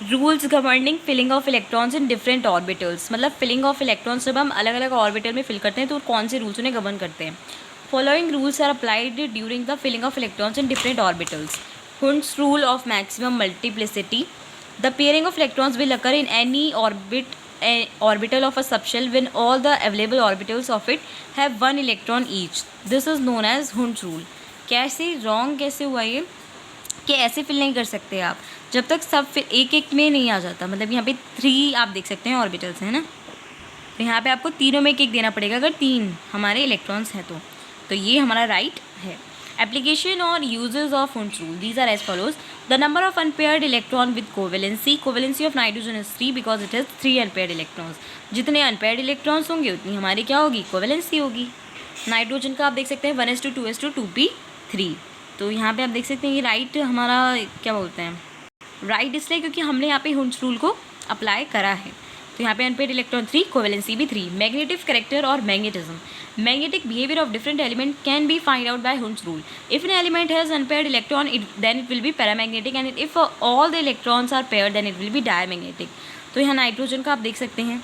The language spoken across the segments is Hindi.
Rules governing filling of electrons in different orbitals, मतलब फिलिंग ऑफ इलेक्ट्रॉन्स जब हम अलग अलग ऑर्बिटल में फिल करते हैं तो कौन से रूल्स उन्हें गवर्न करते हैं. Following rules are applied during the filling of electrons in different orbitals. Hund's rule of maximum multiplicity. The pairing of electrons will occur in any orbital of a subshell when all the available orbitals of it have one electron each. This is known as Hund's rule. कैसे रॉन्ग कैसे हुआ ये कि ऐसे फिल नहीं कर सकते आप जब तक सब फिर एक एक में नहीं आ जाता. मतलब यहाँ पे 3 आप देख सकते हैं ऑर्बिटल्स हैं ना, तो यहाँ पे आपको तीनों में एक एक देना पड़ेगा अगर 3 हमारे इलेक्ट्रॉन्स हैं तो ये हमारा राइट है. एप्लीकेशन और uses of Hund's rule, these are as follows. The number of unpaired electron with covalency of nitrogen is 3 because it has 3 unpaired electrons. जितने अनपेयर्ड इलेक्ट्रॉन्स होंगे उतनी हमारी क्या होगी, कोवेलेंसी होगी. नाइट्रोजन का आप देख सकते हैं 1s2 2s2 2p3. तो यहाँ पे आप देख सकते हैं ये राइट हमारा क्या बोलते हैं, राइट इसलिए क्योंकि हमने यहाँ पे Hund's rule को अप्लाई करा है. तो यहाँ पे अनपेयर्ड इलेक्ट्रॉन 3, कोवेलेंसी भी 3. मैग्नेटिक करेक्टर और magnetism. Magnetic behavior of different element can be find out by Hund's rule. If an element has unpaired electron, then it will be paramagnetic, and if all the electrons are paired, then it will be diamagnetic. तो यहाँ नाइट्रोजन का आप देख सकते हैं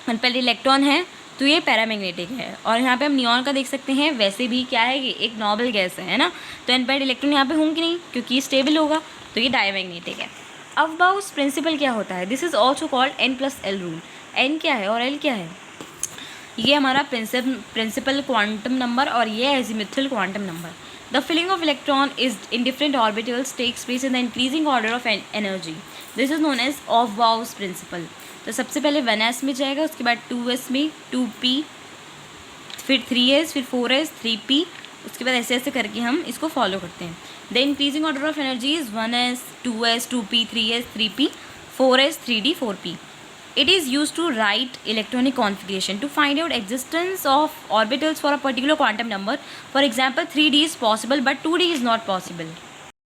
अनपेयर्ड इलेक्ट्रॉन है तो ये पैरामैग्नेटिक है. और यहाँ पे हम नियॉन का देख सकते हैं, वैसे भी क्या है, ये एक नोबल गैस है ना, तो अनपेयर्ड इलेक्ट्रॉन यहाँ पे होंगे नहीं क्योंकि ये स्टेबल होगा, तो ये डायमैग्नेटिक है. अब बाउस प्रिंसिपल क्या होता है, this is also called N+L rule. N क्या है और L क्या है, ये हमारा प्रिंसिपल क्वांटम नंबर और ये azimuthal quantum number. The filling of electron is in different orbitals takes place in the increasing order of energy. This is known as aufbau principle. तो सबसे पहले 1s में जाएगा, उसके बाद 2s में 2p, फिर 3s, फिर 4s, 3p, उसके बाद ऐसे ऐसे करके हम इसको फॉलो करते हैं. The increasing order of energy is 1s, 2s, 2p, 3s, 3p, 4s, 3d, 4p. It is used to write electronic configuration to find out existence of orbitals for a particular quantum number. For example, 3d is possible but 2d is not possible.